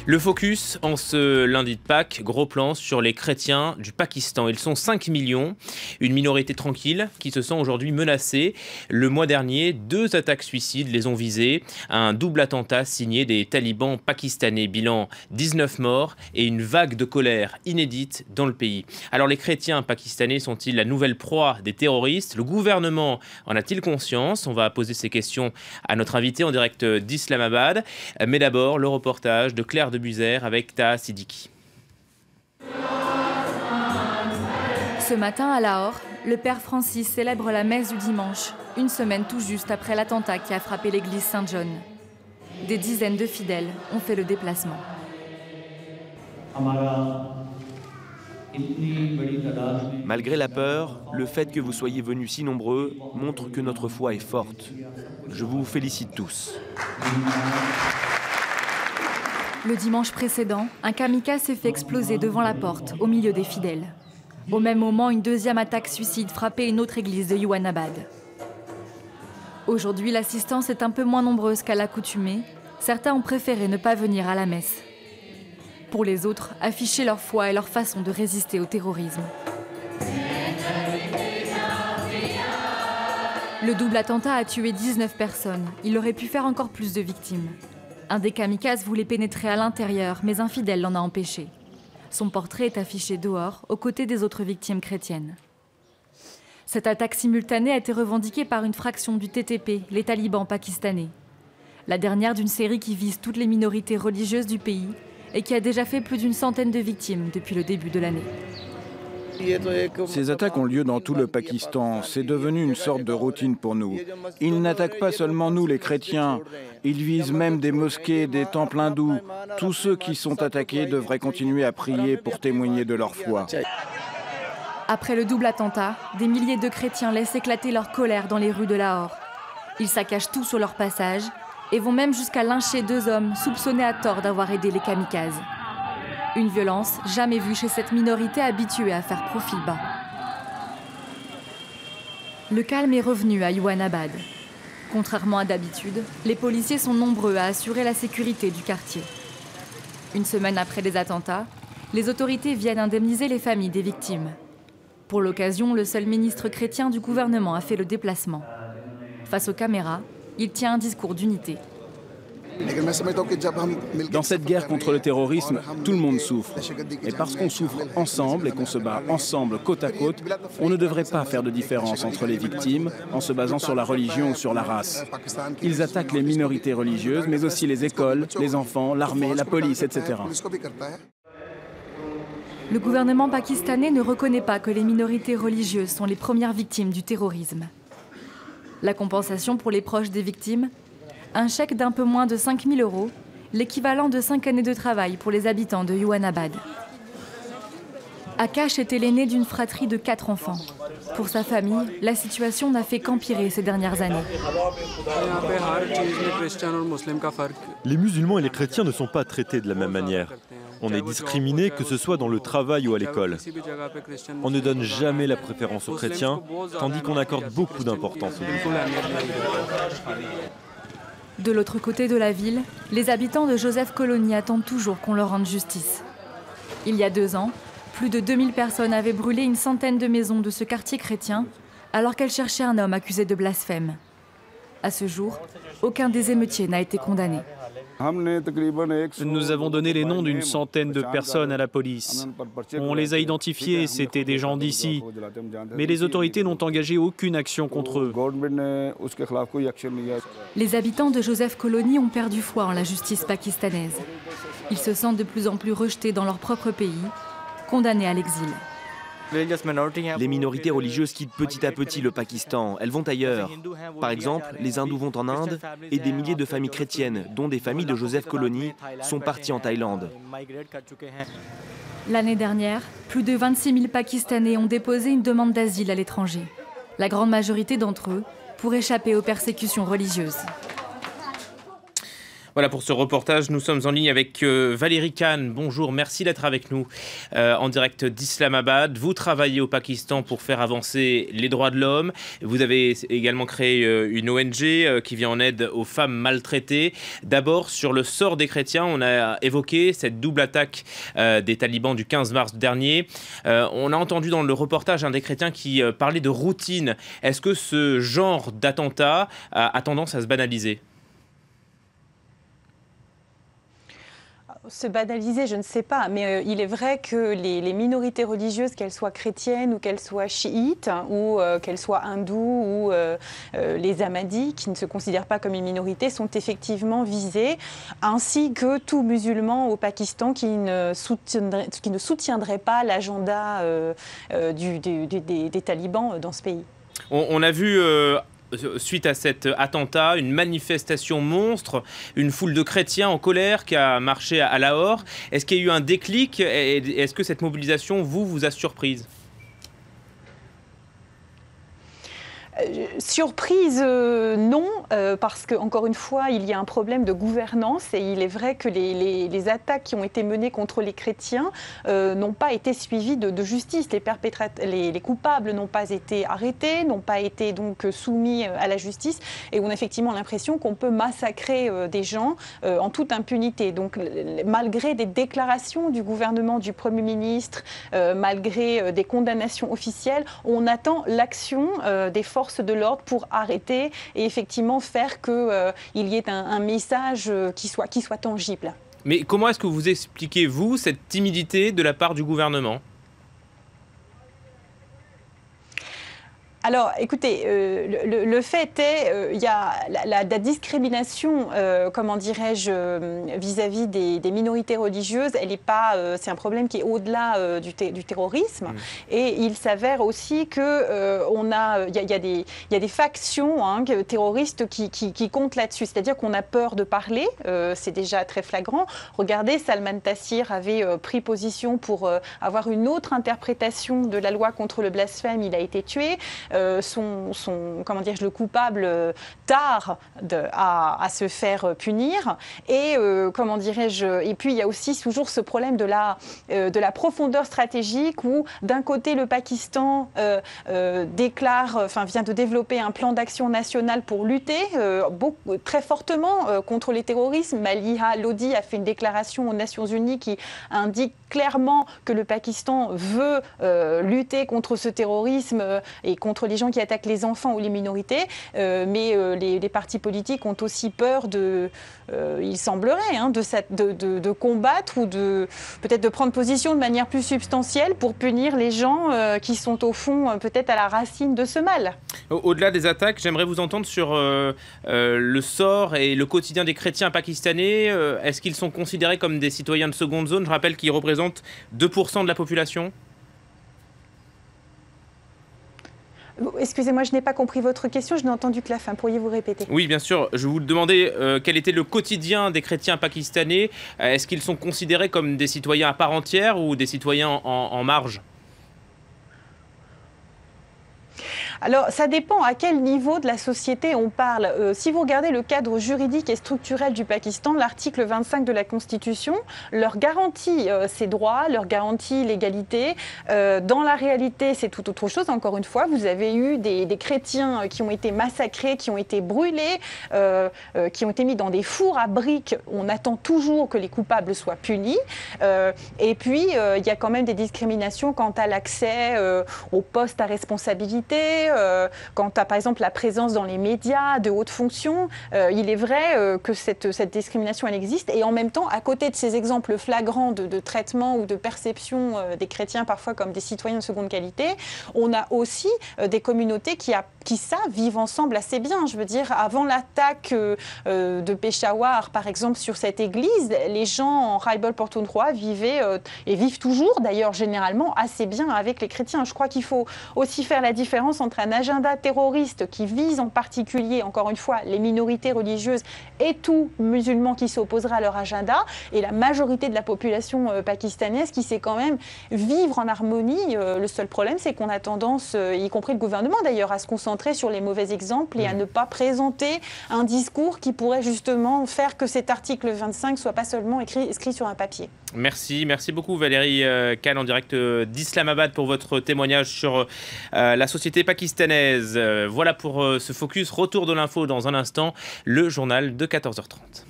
Le focus en ce lundi de Pâques, gros plan sur les chrétiens du Pakistan. Ils sont 5 millions, une minorité tranquille qui se sent aujourd'hui menacée. Le mois dernier, 2 attaques suicides les ont visées. Un double attentat signé des talibans pakistanais. Bilan 19 morts et une vague de colère inédite dans le pays. Alors les chrétiens pakistanais sont-ils la nouvelle proie des terroristes? Le gouvernement en a-t-il conscience? On va poser ces questions à notre invité en direct d'Islamabad. Mais d'abord, le reportage de Claire de Buzer avec Taha Siddiqui. Ce matin à Lahore, le père Francis célèbre la messe du dimanche, une semaine tout juste après l'attentat qui a frappé l'église Saint-John. Des dizaines de fidèles ont fait le déplacement. Malgré la peur, le fait que vous soyez venus si nombreux montre que notre foi est forte. Je vous félicite tous. Le dimanche précédent, un kamikaze s'est fait exploser devant la porte, au milieu des fidèles. Au même moment, une deuxième attaque suicide frappait une autre église de Yuvanabad. Aujourd'hui, l'assistance est un peu moins nombreuse qu'à l'accoutumée. Certains ont préféré ne pas venir à la messe. Pour les autres, afficher leur foi et leur façon de résister au terrorisme. Le double attentat a tué 19 personnes. Il aurait pu faire encore plus de victimes. Un des kamikazes voulait pénétrer à l'intérieur, mais un fidèle l'en a empêché. Son portrait est affiché dehors, aux côtés des autres victimes chrétiennes. Cette attaque simultanée a été revendiquée par une fraction du TTP, les talibans pakistanais. La dernière d'une série qui vise toutes les minorités religieuses du pays et qui a déjà fait plus d'une centaine de victimes depuis le début de l'année. Ces attaques ont lieu dans tout le Pakistan. C'est devenu une sorte de routine pour nous. Ils n'attaquent pas seulement nous, les chrétiens. Ils visent même des mosquées, des temples hindous. Tous ceux qui sont attaqués devraient continuer à prier pour témoigner de leur foi. Après le double attentat, des milliers de chrétiens laissent éclater leur colère dans les rues de Lahore. Ils saccagent tout sur leur passage et vont même jusqu'à lyncher 2 hommes soupçonnés à tort d'avoir aidé les kamikazes. Une violence jamais vue chez cette minorité habituée à faire profil bas. Le calme est revenu à Yuvanabad. Contrairement à d'habitude, les policiers sont nombreux à assurer la sécurité du quartier. Une semaine après les attentats, les autorités viennent indemniser les familles des victimes. Pour l'occasion, le seul ministre chrétien du gouvernement a fait le déplacement. Face aux caméras, il tient un discours d'unité. Dans cette guerre contre le terrorisme, tout le monde souffre. Et parce qu'on souffre ensemble et qu'on se bat ensemble côte à côte, on ne devrait pas faire de différence entre les victimes en se basant sur la religion ou sur la race. Ils attaquent les minorités religieuses, mais aussi les écoles, les enfants, l'armée, la police, etc. Le gouvernement pakistanais ne reconnaît pas que les minorités religieuses sont les premières victimes du terrorisme. La compensation pour les proches des victimes? Un chèque d'un peu moins de 5 000 €, l'équivalent de 5 années de travail pour les habitants de Yuvanabad. Akash était l'aîné d'une fratrie de 4 enfants. Pour sa famille, la situation n'a fait qu'empirer ces dernières années. Les musulmans et les chrétiens ne sont pas traités de la même manière. On est discriminé, que ce soit dans le travail ou à l'école. On ne donne jamais la préférence aux chrétiens, tandis qu'on accorde beaucoup d'importance aux musulmans. De l'autre côté de la ville, les habitants de Joseph Colony attendent toujours qu'on leur rende justice. Il y a 2 ans, plus de 2000 personnes avaient brûlé une centaine de maisons de ce quartier chrétien alors qu'elles cherchaient un homme accusé de blasphème. À ce jour, aucun des émeutiers n'a été condamné. Nous avons donné les noms d'une centaine de personnes à la police. On les a identifiés, c'était des gens d'ici. Mais les autorités n'ont engagé aucune action contre eux. Les habitants de Joseph Colony ont perdu foi en la justice pakistanaise. Ils se sentent de plus en plus rejetés dans leur propre pays, condamnés à l'exil. Les minorités religieuses quittent petit à petit le Pakistan. Elles vont ailleurs. Par exemple, les hindous vont en Inde et des milliers de familles chrétiennes, dont des familles de Joseph Colony, sont parties en Thaïlande. L'année dernière, plus de 26 000 Pakistanais ont déposé une demande d'asile à l'étranger. La grande majorité d'entre eux pour échapper aux persécutions religieuses. Voilà pour ce reportage. Nous sommes en ligne avec Valérie Khan. Bonjour, merci d'être avec nous en direct d'Islamabad. Vous travaillez au Pakistan pour faire avancer les droits de l'homme. Vous avez également créé une ONG qui vient en aide aux femmes maltraitées. D'abord, sur le sort des chrétiens, on a évoqué cette double attaque des talibans du 15 mars dernier. On a entendu dans le reportage un des chrétiens qui parlait de routine. Est-ce que ce genre d'attentat a tendance à se banaliser ? Se banaliser, je ne sais pas, mais il est vrai que les minorités religieuses, qu'elles soient chrétiennes ou qu'elles soient chiites, ou qu'elles soient hindoues ou les ahmadis, qui ne se considèrent pas comme une minorité, sont effectivement visées, ainsi que tout musulman au Pakistan qui ne soutiendrait pas l'agenda des talibans dans ce pays. On a vu... suite à cet attentat, une manifestation monstre, une foule de chrétiens en colère qui a marché à Lahore. Est-ce qu'il y a eu un déclic et est-ce que cette mobilisation vous a surprise ? Surprise, non, parce que encore une fois, il y a un problème de gouvernance et il est vrai que les attaques qui ont été menées contre les chrétiens n'ont pas été suivies de justice. Les coupables n'ont pas été arrêtés, n'ont pas été donc soumis à la justice et on a effectivement l'impression qu'on peut massacrer des gens en toute impunité. Donc malgré des déclarations du gouvernement, du Premier ministre, malgré des condamnations officielles, on attend l'action des forces de l'ordre pour arrêter et effectivement faire qu'il y ait un message qui soit tangible. Mais comment est-ce que vous expliquez, vous, cette timidité de la part du gouvernement ? Alors, écoutez, le fait est, il y a la discrimination, comment dirais-je, vis-à-vis des minorités religieuses, elle n'est pas, c'est un problème qui est au-delà du terrorisme. Et il s'avère aussi que il y a des factions terroristes qui comptent là-dessus. C'est-à-dire qu'on a peur de parler, c'est déjà très flagrant. Regardez, Salman Taseer avait pris position pour avoir une autre interprétation de la loi contre le blasphème. Il a été tué. Le coupable tard à se faire punir et et puis il y a aussi toujours ce problème de la profondeur stratégique où d'un côté le Pakistan vient de développer un plan d'action national pour lutter très fortement contre les terrorismes. Maliha Lodi a fait une déclaration aux Nations Unies qui indique clairement que le Pakistan veut lutter contre ce terrorisme et contre les gens qui attaquent les enfants ou les minorités, mais les partis politiques ont aussi peur il semblerait, de combattre ou peut-être de prendre position de manière plus substantielle pour punir les gens qui sont au fond peut-être à la racine de ce mal. Au-delà des attaques, j'aimerais vous entendre sur le sort et le quotidien des chrétiens pakistanais. Est-ce qu'ils sont considérés comme des citoyens de seconde zone ? Je rappelle qu'ils représentent 2% de la population. Excusez-moi, je n'ai pas compris votre question, je n'ai entendu que la fin. Pourriez-vous répéter ? Oui, bien sûr. Je vous demandais quel était le quotidien des chrétiens pakistanais. Est-ce qu'ils sont considérés comme des citoyens à part entière ou des citoyens en marge ? Alors, ça dépend à quel niveau de la société on parle. Si vous regardez le cadre juridique et structurel du Pakistan, l'article 25 de la Constitution leur garantit ces droits, leur garantit l'égalité. Dans la réalité, c'est tout autre chose. Encore une fois, vous avez eu des chrétiens qui ont été massacrés, qui ont été brûlés, qui ont été mis dans des fours à briques. On attend toujours que les coupables soient punis. Et puis, il y a quand même des discriminations quant à l'accès aux postes à responsabilité, quant à, par exemple, la présence dans les médias de hautes fonctions. Il est vrai que cette discrimination, elle existe. Et en même temps, à côté de ces exemples flagrants de traitement ou de perception des chrétiens parfois comme des citoyens de seconde qualité, on a aussi des communautés qui savent vivre ensemble assez bien. Je veux dire, avant l'attaque de Peshawar, par exemple, sur cette église, les gens en Khyber Pakhtunkhwa vivaient et vivent toujours, d'ailleurs, généralement, assez bien avec les chrétiens. Je crois qu'il faut aussi faire la différence entre un agenda terroriste qui vise en particulier, encore une fois, les minorités religieuses et tout musulman qui s'opposera à leur agenda, et la majorité de la population pakistanaise qui sait quand même vivre en harmonie. Le seul problème, c'est qu'on a tendance, y compris le gouvernement d'ailleurs, à se concentrer sur les mauvais exemples et à ne pas présenter un discours qui pourrait justement faire que cet article 25 soit pas seulement écrit sur un papier. Merci beaucoup Valérie Khan en direct d'Islamabad pour votre témoignage sur la société pakistanaise. Voilà pour ce focus. Retour de l'info dans un instant, le journal de 14h30.